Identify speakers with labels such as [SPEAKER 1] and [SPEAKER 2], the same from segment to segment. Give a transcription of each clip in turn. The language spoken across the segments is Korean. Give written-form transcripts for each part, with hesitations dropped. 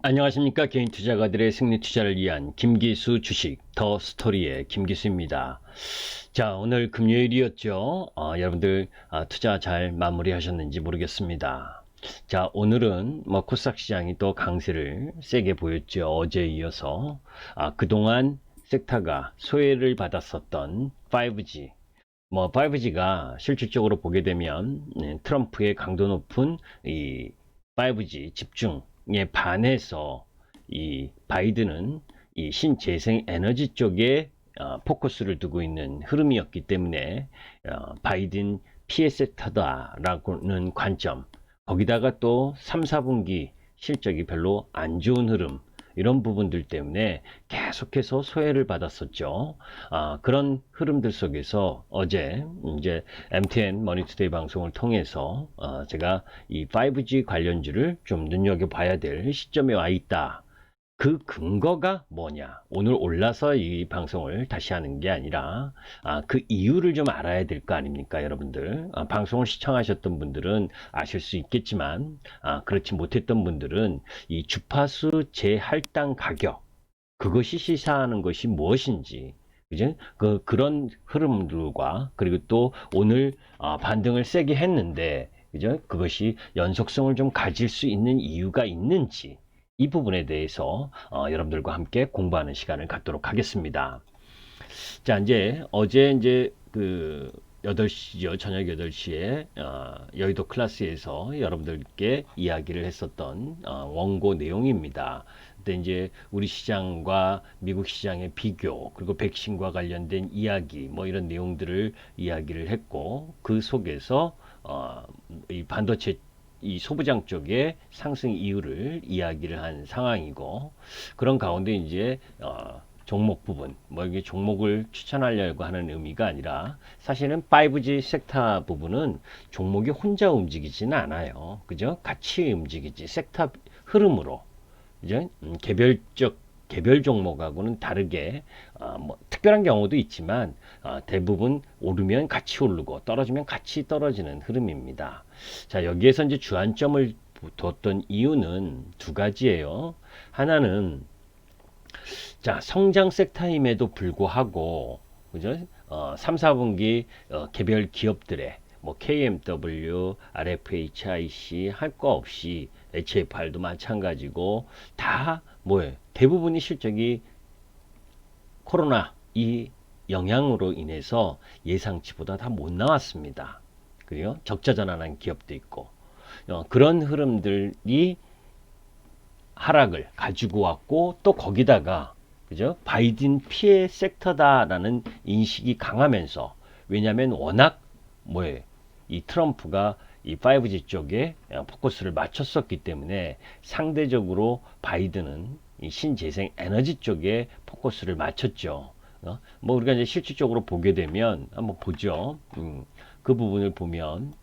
[SPEAKER 1] 안녕하십니까. 개인 투자가들의 승리 투자를 위한 김기수 주식 더 스토리의 김기수입니다. 자, 오늘 금요일이었죠. 여러분들 투자 잘 마무리하셨는지 모르겠습니다. 자, 오늘은 코스닥 시장이 또 강세를 세게 보였죠. 어제에 이어서 그동안 섹터가 소외를 받았었던 5G, 5G가 실질적으로 보게 되면 트럼프의 강도 높은 이 5G 집중에 반해서 이 바이든은 이 신재생 에너지 쪽에 포커스를 두고 있는 흐름이었기 때문에 바이든 피해 섹터다라는 관점, 거기다가 또 3, 4분기 실적이 별로 안 좋은 흐름, 이런 부분들 때문에 계속해서 소외를 받았었죠. 그런 흐름들 속에서 어제 이제 MTN 머니투데이 방송을 통해서 제가 이 5G 관련주를 좀 눈여겨봐야 될 시점에 와 있다. 그 근거가 뭐냐? 오늘 올라서 이 방송을 다시 하는 게 아니라 그 이유를 좀 알아야 될 거 아닙니까, 여러분들? 방송을 시청하셨던 분들은 아실 수 있겠지만 그렇지 못했던 분들은 이 주파수 재할당 가격, 그것이 시사하는 것이 무엇인지, 그죠? 그런 흐름들과 그리고 또 오늘 반등을 세게 했는데, 그죠? 그것이 연속성을 좀 가질 수 있는 이유가 있는지, 이 부분에 대해서 여러분들과 함께 공부하는 시간을 갖도록 하겠습니다. 자, 어제 그 8시죠. 저녁 8시에 여의도 클래스에서 여러분들께 이야기를 했었던 원고 내용입니다. 그때 이제 우리 시장과 미국 시장의 비교, 그리고 백신과 관련된 이야기, 이런 내용들을 이야기를 했고, 그 속에서 이 반도체 이 소부장 쪽의 상승 이유를 이야기를 한 상황이고, 그런 가운데 이제 종목 부분, 이게 종목을 추천하려고 하는 의미가 아니라 사실은 5G 섹터 부분은 종목이 혼자 움직이지는 않아요. 그죠? 같이 움직이지. 섹터 흐름으로. 그죠? 개별 종목하고는 다르게 특별한 경우도 있지만 대부분 오르면 같이 오르고 떨어지면 같이 떨어지는 흐름입니다. 자, 여기에서 이제 주안점을 뒀던 이유는 두 가지예요. 하나는 자, 성장 섹터임에도 불구하고, 그죠? 3, 4분기 개별 기업들의 KMW, RFHIC 할 거 없이 HFR도 마찬가지고 다 뭐예요? 대부분이 실적이 코로나 이 영향으로 인해서 예상치보다 다 못 나왔습니다. 그리고 적자 전환한 기업도 있고 그런 흐름들이 하락을 가지고 왔고, 또 거기다가 그죠? 바이든 피해 섹터다라는 인식이 강하면서, 왜냐하면 워낙 이 트럼프가 이 5G 쪽에 포커스를 맞췄었기 때문에 상대적으로 바이든은 이 신재생 에너지 쪽에 포커스를 맞췄죠. 우리가 이제 실질적으로 보게 되면 한번 보죠. 그 부분을 보면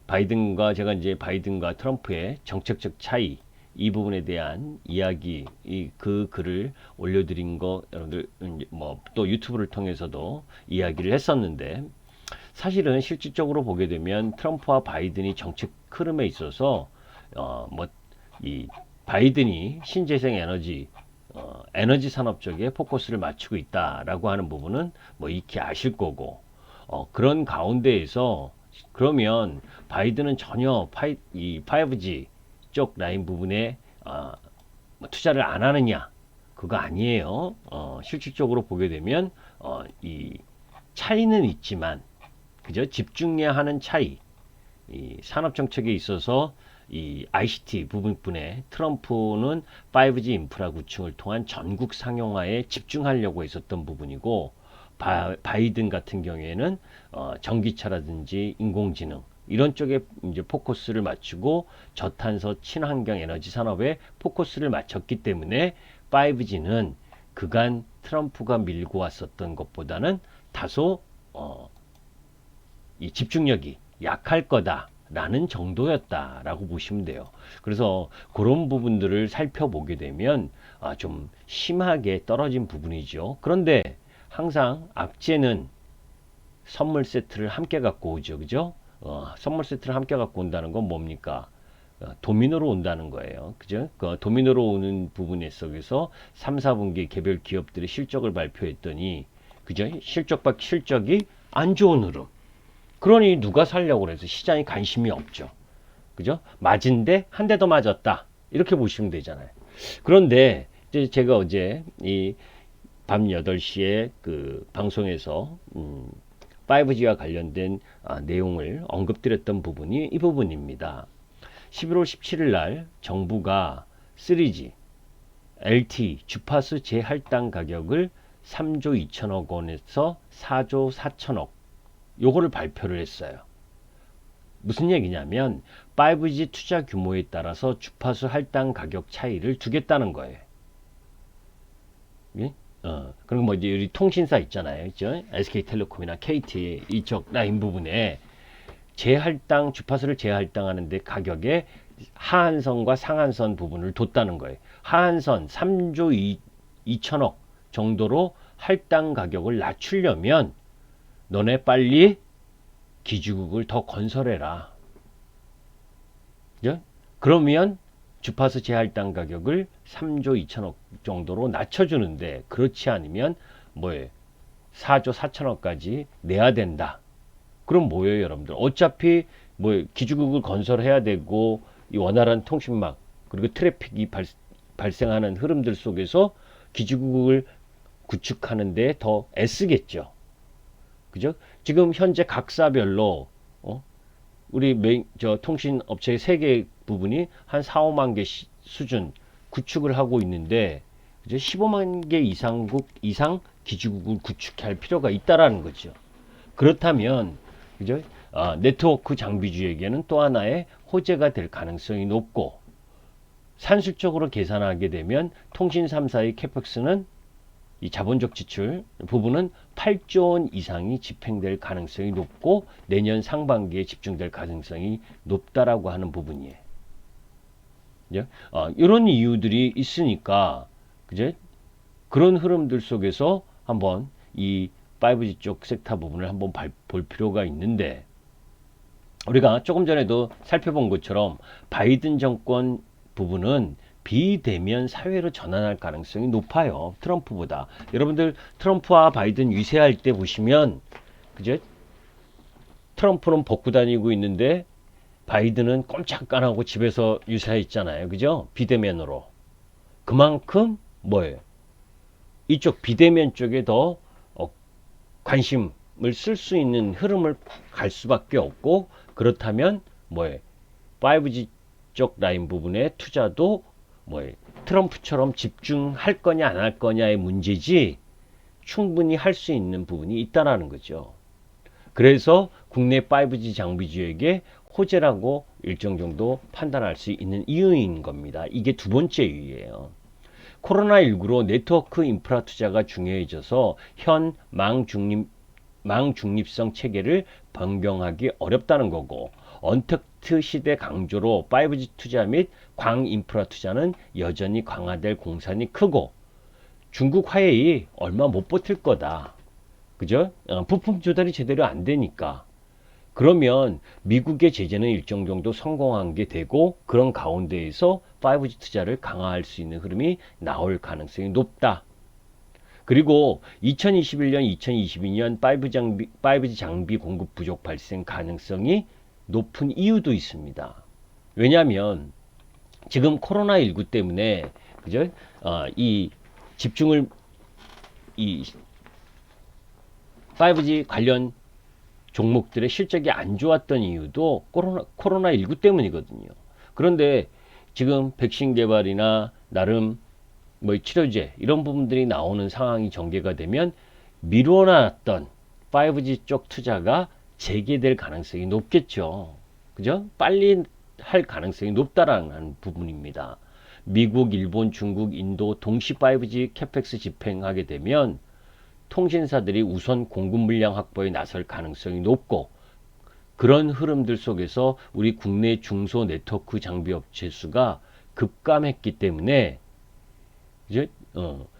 [SPEAKER 1] 제가 이제 바이든과 트럼프의 정책적 차이, 이 부분에 대한 이야기, 그 글을 올려드린 거 여러분들 또 유튜브를 통해서도 이야기를 했었는데, 사실은 실질적으로 보게 되면 트럼프와 바이든이 정책 흐름에 있어서 이 바이든이 신재생 에너지 산업 쪽에 포커스를 맞추고 있다라고 하는 부분은 익히 아실 거고, 그런 가운데에서 그러면 바이든은 전혀 이 5G 쪽 라인 부분에 투자를 안 하느냐? 그거 아니에요. 실질적으로 보게 되면 이 차이는 있지만, 그죠? 집중해야 하는 차이, 이 산업 정책에 있어서 이 ICT 부분에 트럼프는 5G 인프라 구축을 통한 전국 상용화에 집중하려고 했었던 부분이고, 바이든 같은 경우에는 전기차라든지 인공지능 이런 쪽에 이제 포커스를 맞추고 저탄소 친환경 에너지 산업에 포커스를 맞췄기 때문에 5G는 그간 트럼프가 밀고 왔었던 것보다는 다소 이 집중력이 약할 거다라는 정도였다라고 보시면 돼요. 그래서 그런 부분들을 살펴보게 되면 좀 심하게 떨어진 부분이죠. 그런데 항상 악재는 선물 세트를 함께 갖고 오죠. 그죠? 선물 세트를 함께 갖고 온다는 건 뭡니까? 도미노로 온다는 거예요. 그죠? 그 도미노로 오는 부분에 속에서 3, 4분기 개별 기업들의 실적을 발표했더니, 그죠? 실적이 안 좋은 흐름. 그러니 누가 살려고 그래서 시장에 관심이 없죠. 그죠? 맞은데 한 대 더 맞았다. 이렇게 보시면 되잖아요. 그런데 이제 제가 어제 이 밤 8시에 그 방송에서 5G와 관련된 내용을 언급드렸던 부분이 이 부분입니다. 11월 17일 날 정부가 3G, LTE 주파수 재할당 가격을 3조 2천억 원에서 4조 4천억 요거를 발표를 했어요. 무슨 얘기냐면 5G 투자 규모에 따라서 주파수 할당 가격 차이를 두겠다는 거예요. 예? 그리고 뭐 이제 우리 통신사 있잖아요. 그죠? SK텔레콤이나 KT 이쪽 라인 부분에 재할당 주파수를 재할당하는데 가격에 하한선과 상한선 부분을 뒀다는 거예요. 하한선 3조 2천억 정도로 할당 가격을 낮추려면 너네 빨리 기지국을 더 건설해라. 그죠? 그러면 주파수 재할당 가격을 3조 2천억 정도로 낮춰주는데 그렇지 않으면 뭐예요? 4조 4천억까지 내야 된다. 그럼 뭐예요, 여러분들? 어차피 뭐 기지국을 건설해야 되고 이 원활한 통신망 그리고 트래픽이 발생하는 흐름들 속에서 기지국을 구축하는데 더 애쓰겠죠. 그죠? 지금 현재 각사별로 우리 통신 업체의 세계 부분이 한 4, 5만 개 수준 구축을 하고 있는데 그죠? 15만 개 이상 기지국을 구축할 필요가 있다라는 거죠. 그렇다면 그죠? 네트워크 장비주에게는 또 하나의 호재가 될 가능성이 높고 산술적으로 계산하게 되면 통신 3사의 캐펙스는 이 자본적 지출 부분은 8조 원 이상이 집행될 가능성이 높고 내년 상반기에 집중될 가능성이 높다라고 하는 부분이에요. 이런 이유들이 있으니까 그제 그런 흐름들 속에서 한번 이 5G 쪽 섹터 부분을 한번 볼 필요가 있는데 우리가 조금 전에도 살펴본 것처럼 바이든 정권 부분은 비대면 사회로 전환할 가능성이 높아요. 트럼프보다. 여러분들 트럼프와 바이든 위세할 때 보시면 그죠? 트럼프는 벗고 다니고 있는데 바이든은 꼼짝 안 하고 집에서 유세해 있잖아요. 그죠? 비대면으로. 그만큼 뭐예요? 이쪽 비대면 쪽에 더 관심을 쓸 수 있는 흐름을 갈 수밖에 없고 그렇다면 뭐예요? 5G 쪽 라인 부분의 투자도 뭐예요? 트럼프처럼 집중할 거냐 안 할 거냐의 문제지 충분히 할 수 있는 부분이 있다라는 거죠. 그래서 국내 5G 장비주에게 호재라고 일정 정도 판단할 수 있는 이유인 겁니다. 이게 두 번째 이유예요. 코로나19로 네트워크 인프라 투자가 중요해져서 현 망중립성 체계를 변경하기 어렵다는 거고 언택트 시대 강조로 5G 투자 및 광 인프라 투자는 여전히 강화될 공산이 크고 중국 화웨이 얼마 못 버틸 거다. 그죠? 부품 조달이 제대로 안 되니까. 그러면 미국의 제재는 일정 정도 성공한 게 되고 그런 가운데에서 5G 투자를 강화할 수 있는 흐름이 나올 가능성이 높다. 그리고 2021년, 2022년 5G 장비 공급 부족 발생 가능성이 높은 이유도 있습니다. 왜냐하면 지금 코로나19 때문에 그죠? 이 집중을 이 5G 관련 종목들의 실적이 안 좋았던 이유도 코로나19 때문이거든요. 그런데 지금 백신 개발이나 나름 뭐 치료제 이런 부분들이 나오는 상황이 전개가 되면 미뤄놨던 5G 쪽 투자가 재개될 가능성이 높겠죠. 그죠? 빨리 할 가능성이 높다라는 부분입니다. 미국, 일본, 중국, 인도 동시 5G 캐펙스 집행하게 되면 통신사들이 우선 공급 물량 확보에 나설 가능성이 높고 그런 흐름들 속에서 우리 국내 중소 네트워크 장비 업체 수가 급감했기 때문에 이제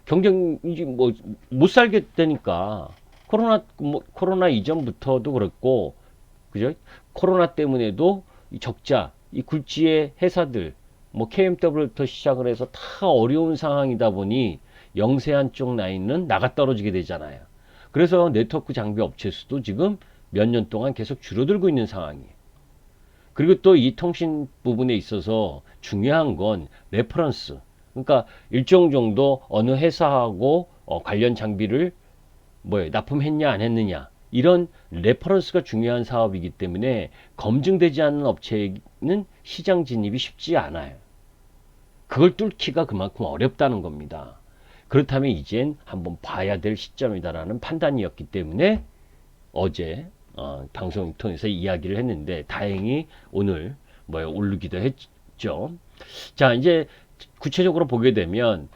[SPEAKER 1] 경쟁이 뭐 못 살겠다니까 코로나 이전부터도 그랬고 그죠? 코로나 때문에도 적자 이 굴지의 회사들, 뭐 KMW부터 시작을 해서 다 어려운 상황이다 보니 영세한 쪽 라인은 나가 떨어지게 되잖아요. 그래서 네트워크 장비 업체 수도 지금 몇 년 동안 계속 줄어들고 있는 상황이에요. 그리고 또 이 통신 부분에 있어서 중요한 건 레퍼런스. 그러니까 일정 정도 어느 회사하고 관련 장비를 납품했냐 안 했느냐, 이런 레퍼런스가 중요한 사업이기 때문에 검증되지 않는 업체는 시장 진입이 쉽지 않아요. 그걸 뚫기가 그만큼 어렵다는 겁니다. 그렇다면 이젠 한번 봐야 될 시점이다라는 판단이었기 때문에 어제 방송 통해서 이야기를 했는데, 다행히 오늘 오르기도 했죠. 자, 이제 구체적으로 보게 되면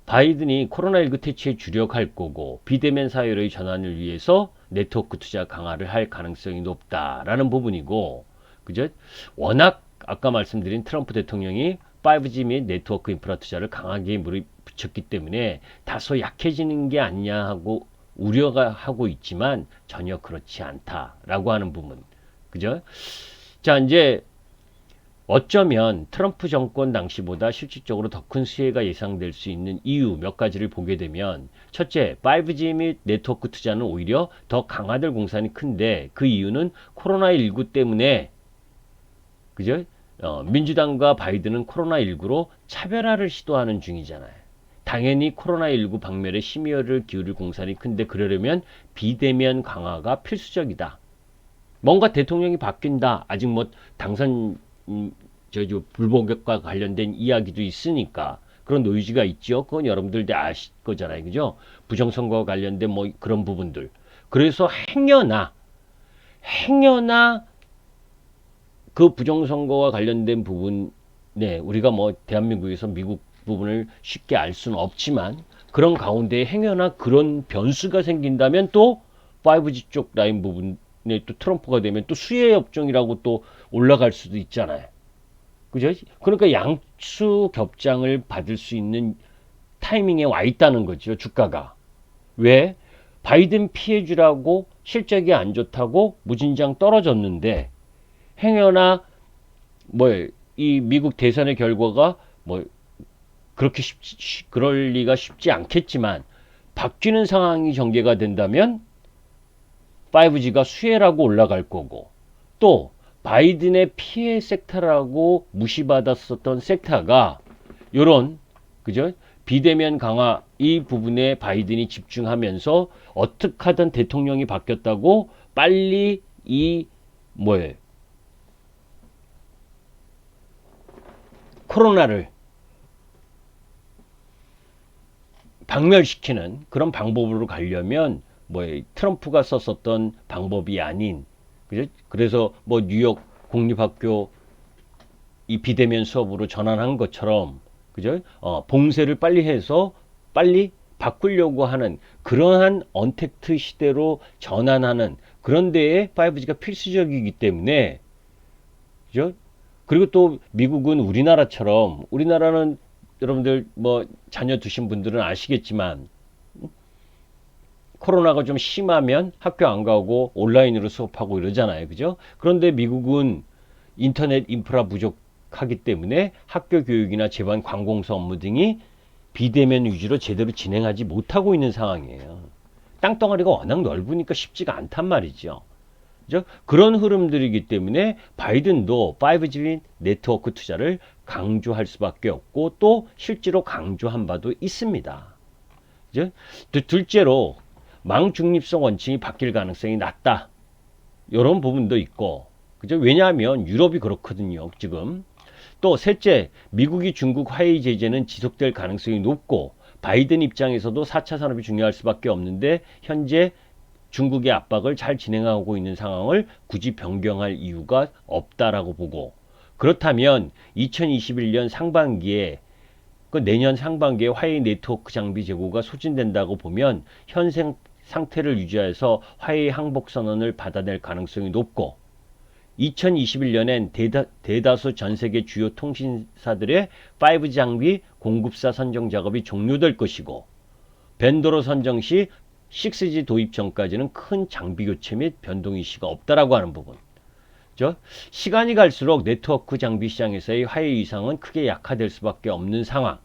[SPEAKER 1] 바이든이 코로나19 퇴치에 주력할 거고, 비대면 사회로의 전환을 위해서 네트워크 투자 강화를 할 가능성이 높다라는 부분이고, 그죠? 워낙 아까 말씀드린 트럼프 대통령이 5G 및 네트워크 인프라 투자를 강하게 물어붙였기 때문에 다소 약해지는 게 아니냐 하고 우려가 하고 있지만 전혀 그렇지 않다라고 하는 부분. 그죠? 자, 이제 어쩌면 트럼프 정권 당시보다 실질적으로 더 큰 수혜가 예상될 수 있는 이유 몇 가지를 보게 되면, 첫째, 5G 및 네트워크 투자는 오히려 더 강화될 공산이 큰데, 그 이유는 코로나19 때문에, 그죠? 민주당과 바이든은 코로나19로 차별화를 시도하는 중이잖아요. 당연히 코로나19 방면에 심혈을 기울일 공산이 큰데, 그러려면 비대면 강화가 필수적이다. 뭔가 대통령이 바뀐다. 아직 당선 불복과 관련된 이야기도 있으니까 그런 노이즈가 있죠. 그건 여러분들 다 아실 거잖아요. 그죠? 부정선거와 관련된 그런 부분들. 그래서 행여나 그 부정선거와 관련된 부분에 우리가 대한민국에서 미국 부분을 쉽게 알 수는 없지만, 그런 가운데 행여나 그런 변수가 생긴다면 또 5G 쪽 라인 부분에 또 트럼프가 되면 또 수혜 업종이라고 또 올라갈 수도 있잖아요. 그죠? 그러니까 양수 겹장을 받을 수 있는 타이밍에 와 있다는 거죠, 주가가. 왜? 바이든 피해주라고 실적이 안 좋다고 무진장 떨어졌는데, 행여나 이 미국 대선의 결과가 그렇게 그럴 리가 쉽지 않겠지만 바뀌는 상황이 전개가 된다면 5G가 수혜라고 올라갈 거고, 또 바이든의 피해 섹터라고 무시받았었던 섹터가 요런, 그죠? 비대면 강화 이 부분에 바이든이 집중하면서 어떻게 하든 대통령이 바뀌었다고 빨리 이 코로나를 박멸시키는 그런 방법으로 가려면 트럼프가 썼었던 방법이 아닌, 그죠? 그래서 뉴욕 공립학교 이 비대면 수업으로 전환한 것처럼, 그죠? 봉쇄를 빨리 해서 빨리 바꾸려고 하는 그러한 언택트 시대로 전환하는 그런 데에 5G가 필수적이기 때문에, 그죠? 그리고 또 미국은 우리나라는 여러분들 자녀 두신 분들은 아시겠지만, 코로나가 좀 심하면 학교 안 가고 온라인으로 수업하고 이러잖아요. 그죠? 그런데 미국은 인터넷 인프라 부족하기 때문에 학교 교육이나 집안 관공서 업무 등이 비대면 위주로 제대로 진행하지 못하고 있는 상황이에요. 땅덩어리가 워낙 넓으니까 쉽지가 않단 말이죠. 그죠? 그런 흐름들이기 때문에 바이든도 5G 네트워크 투자를 강조할 수밖에 없고, 또 실제로 강조한 바도 있습니다. 그죠? 둘째로 망중립성 원칙이 바뀔 가능성이 낮다. 이런 부분도 있고, 그죠? 왜냐하면 유럽이 그렇거든요, 지금. 또 셋째, 미국이 중국 화웨이 제재는 지속될 가능성이 높고, 바이든 입장에서도 4차 산업이 중요할 수밖에 없는데, 현재 중국의 압박을 잘 진행하고 있는 상황을 굳이 변경할 이유가 없다라고 보고, 그렇다면 2021년 상반기에 내년 상반기에 화웨이 네트워크 장비 재고가 소진된다고 보면 현생 상태를 유지해서 화웨이 항복 선언을 받아낼 가능성이 높고, 2021년엔 대다수 전 세계 주요 통신사들의 5G 장비 공급사 선정 작업이 종료될 것이고, 벤더로 선정 시 6G 도입 전까지는 큰 장비 교체 및 변동 이슈가 없다라고 하는 부분. 그죠? 시간이 갈수록 네트워크 장비 시장에서의 화해 이상은 크게 약화될 수밖에 없는 상황.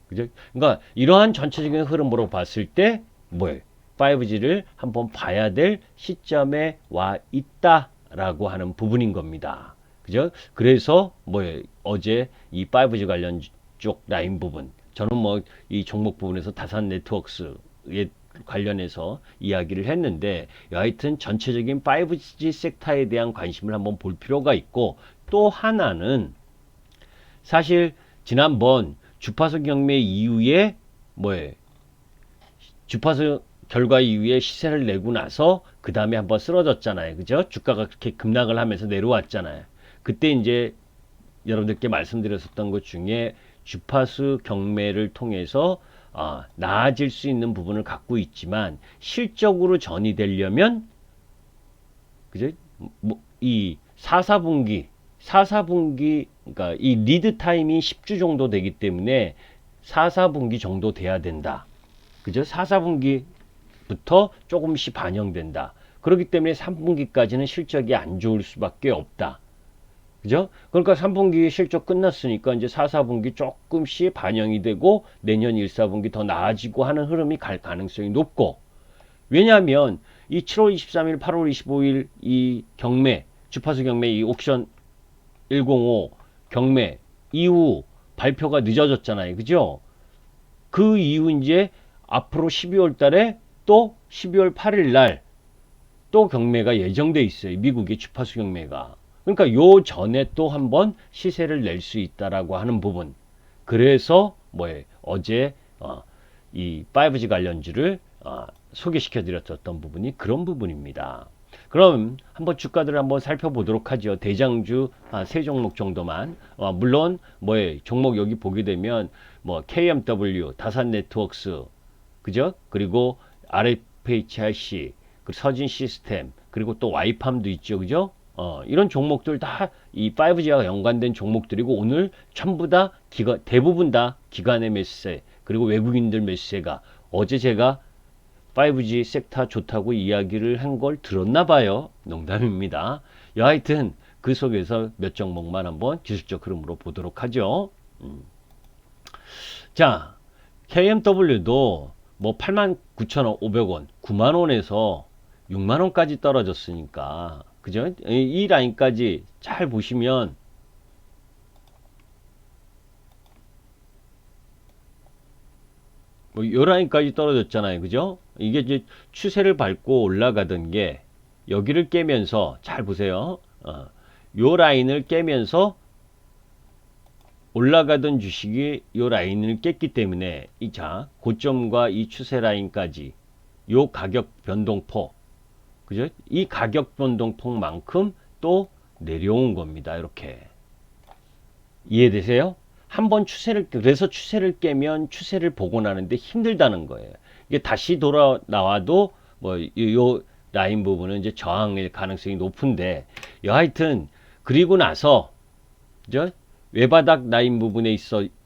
[SPEAKER 1] 그죠? 그러니까 이러한 전체적인 흐름으로 봤을 때 뭐예요? 5G를 한번 봐야 될 시점에 와 있다라고 하는 부분인 겁니다. 그죠? 그래서 뭐예요? 어제 이 5G 관련 쪽 라인 부분, 저는 뭐 이 종목 부분에서 다산 네트워크스에 관련해서 이야기를 했는데, 여하튼 전체적인 5G 섹터에 대한 관심을 한번 볼 필요가 있고, 또 하나는 사실 지난번 주파수 경매 이후에 뭐예요? 주파수 결과 이후에 시세를 내고 나서 그 다음에 한번 쓰러졌잖아요. 그죠? 주가가 그렇게 급락을 하면서 내려왔잖아요. 그때 이제 여러분들께 말씀드렸었던 것 중에 주파수 경매를 통해서 나아질 수 있는 부분을 갖고 있지만 실적으로 전이 되려면 그죠? 이 4분기 그러니까 이 리드 타임이 10주 정도 되기 때문에 4분기 정도 돼야 된다. 그죠? 4분기부터 조금씩 반영된다. 그렇기 때문에 3분기까지는 실적이 안 좋을 수밖에 없다. 그죠? 그러니까 3분기 실적 끝났으니까 이제 4분기 조금씩 반영이 되고 내년 1, 4분기 더 나아지고 하는 흐름이 갈 가능성이 높고, 왜냐하면 이 7월 23일, 8월 25일 이 경매, 주파수 경매 이 옥션 105 경매 이후 발표가 늦어졌잖아요. 그죠? 그 이후 이제 앞으로 12월 달에 또 12월 8일 날 또 경매가 예정돼 있어요. 미국의 주파수 경매가. 그러니까 요 전에 또 한번 시세를 낼 수 있다라고 하는 부분. 그래서 뭐예요? 어제 이 5G 관련주를 소개시켜 드렸었던 부분이 그런 부분입니다. 그럼 한번 주가들을 한번 살펴보도록 하죠. 대장주 세 종목 정도만. 물론 뭐예요? 종목 여기 보게 되면 뭐 KMW, 다산 네트워크스, 그죠? 그리고 RFHIC, 그 서진 시스템, 그리고 또 와이팜도 있죠. 그죠? 이런 종목들 다 이 5G와 연관된 종목들이고, 오늘 전부 다 대부분 다 기관의 매수세, 그리고 외국인들 매수세가, 어제 제가 5G 섹터 좋다고 이야기를 한 걸 들었나 봐요. 농담입니다. 여하튼 그 속에서 몇 종목만 한번 기술적 흐름으로 보도록 하죠. 자, KMW도 뭐 89,500원, 9만원에서 6만원까지 떨어졌으니까, 그죠? 이 라인까지 잘 보시면 뭐 요 라인까지 떨어졌잖아요. 그죠? 이게 이제 추세를 밟고 올라가던 게 여기를 깨면서, 잘 보세요. 요 라인을 깨면서 올라가던 주식이 요 라인을 깼기 때문에 고점과 이 추세 라인까지 요 가격 변동폭, 그죠? 이 가격 변동폭만큼 또 내려온 겁니다. 이렇게 이해되세요? 한번 그래서 추세를 깨면 추세를 보고 나는데 힘들다는 거예요. 이게 다시 돌아 나와도 뭐 요 라인 부분은 이제 저항일 가능성이 높은데, 여하튼 그리고 나서 그죠? 외바닥 라인 부분에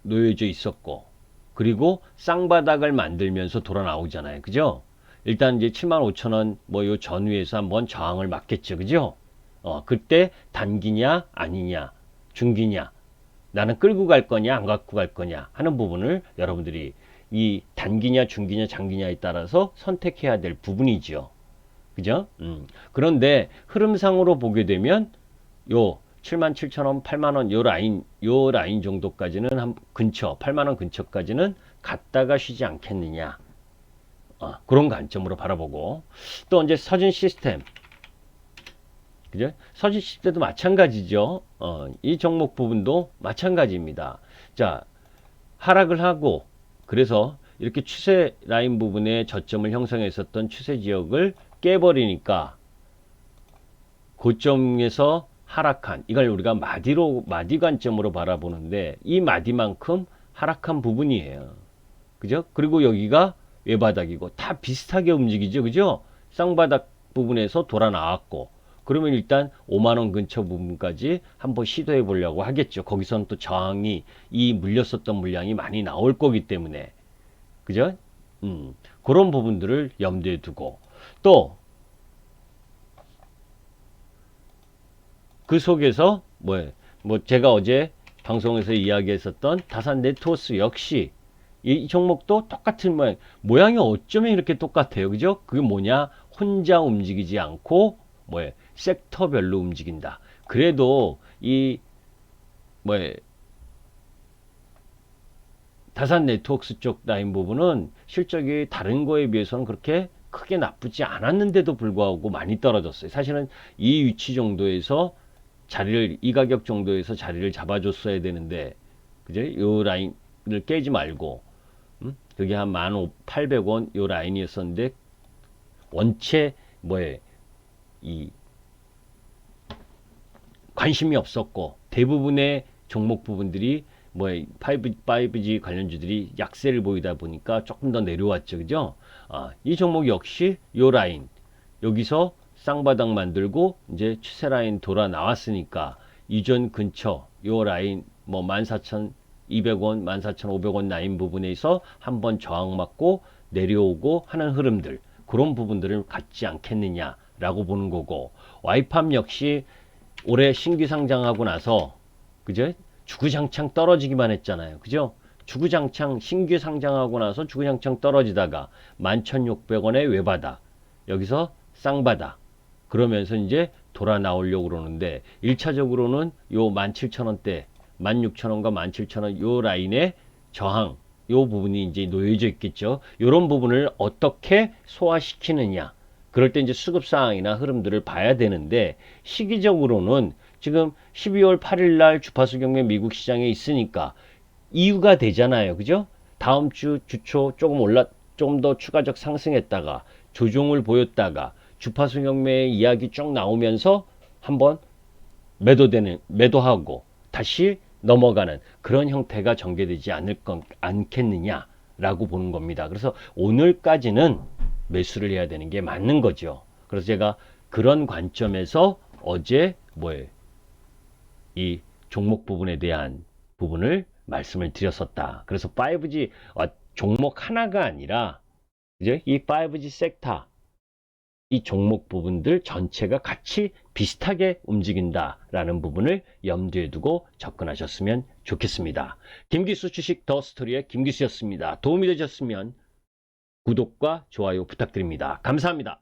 [SPEAKER 1] 놓여져 있었고, 그리고 쌍바닥을 만들면서 돌아 나오잖아요. 그죠? 일단 이제 75,000원 뭐 요 전위에서 한번 저항을 맞겠죠. 그죠? 그때 단기냐 아니냐, 중기냐, 나는 끌고 갈 거냐 안 갖고 갈 거냐 하는 부분을 여러분들이 이 단기냐 중기냐 장기냐에 따라서 선택해야 될 부분이죠. 그죠? 그런데 흐름상으로 보게 되면 요 77,000원, 8만원 요 라인 정도까지는 근처, 8만원 근처까지는 갔다가 쉬지 않겠느냐. 그런 관점으로 바라보고, 또 이제 서진 시스템, 그죠? 서진 시스템도 마찬가지죠. 이 종목 부분도 마찬가지입니다. 자, 하락을 하고, 그래서 이렇게 추세 라인 부분에 저점을 형성했었던 추세 지역을 깨버리니까 고점에서 하락한, 이걸 우리가 마디 관점으로 바라보는데, 이 마디만큼 하락한 부분이에요. 그죠? 그리고 여기가 외바닥이고 다 비슷하게 움직이죠. 그죠? 쌍바닥 부분에서 돌아 나왔고, 그러면 일단 5만원 근처 부분까지 한번 시도해 보려고 하겠죠. 거기서는 또 저항이, 이 물렸었던 물량이 많이 나올 거기 때문에. 그죠? 그런 부분들을 염두에 두고, 또 그 속에서 뭐 제가 어제 방송에서 이야기했었던 다산 네트워스 역시 이 종목도 똑같은 모양이 어쩌면 이렇게 똑같아요. 그죠? 그게 뭐냐? 혼자 움직이지 않고 섹터별로 움직인다. 그래도 이 다산 네트워크스 쪽 라인 부분은 실적이 다른 거에 비해서는 그렇게 크게 나쁘지 않았는데도 불구하고 많이 떨어졌어요. 사실은 이 위치 정도에서 이 가격 정도에서 자리를 잡아줬어야 되는데, 그죠? 요 라인을 깨지 말고, 그게 한 15,800원 요 라인이었었는데, 원체, 이, 관심이 없었고, 대부분의 종목 부분들이 5G 관련주들이 약세를 보이다 보니까 조금 더 내려왔죠. 그죠? 이 종목 역시 요 라인 여기서 쌍바닥 만들고 이제 추세 라인 돌아 나왔으니까 이전 근처 요 라인 14,200원, 14,500원 라인 부분에서 한번 저항 맞고 내려오고 하는 흐름들 그런 부분들을 갖지 않겠느냐라고 보는 거고 와이팜 역시 올해 신규 상장하고 나서 그죠? 주구장창 떨어지기만 했잖아요. 그죠? 주구장창 신규 상장하고 나서 주구장창 떨어지다가 11,600원에 외바닥 여기서 쌍바닥 그러면서 이제 돌아 나오려고 그러는데 1차적으로는 요 17,000원대 16,000원과 17,000원 요 라인의 저항 요 부분이 이제 놓여져 있겠죠. 요런 부분을 어떻게 소화시키느냐 그럴 때 이제 수급 상황이나 흐름들을 봐야 되는데 시기적으로는 지금 12월 8일 날 주파수 경매 미국 시장에 있으니까 이유가 되잖아요. 그죠? 다음 주 주초 조금 더 추가적 상승했다가 조정을 보였다가 주파수 경매 이야기 쭉 나오면서 한번 매도하고 다시 넘어가는 그런 형태가 전개되지 않겠느냐라고 보는 겁니다. 그래서 오늘까지는 매수를 해야 되는 게 맞는 거죠. 그래서 제가 그런 관점에서 어제 이 종목 부분에 대한 부분을 말씀을 드렸었다. 그래서 5G 종목 하나가 아니라 이제 이 5G 섹터 이 종목 부분들 전체가 같이 비슷하게 움직인다라는 부분을 염두에 두고 접근하셨으면 좋겠습니다. 김기수 주식 더 스토리의 김기수였습니다. 도움이 되셨으면 구독과 좋아요 부탁드립니다. 감사합니다.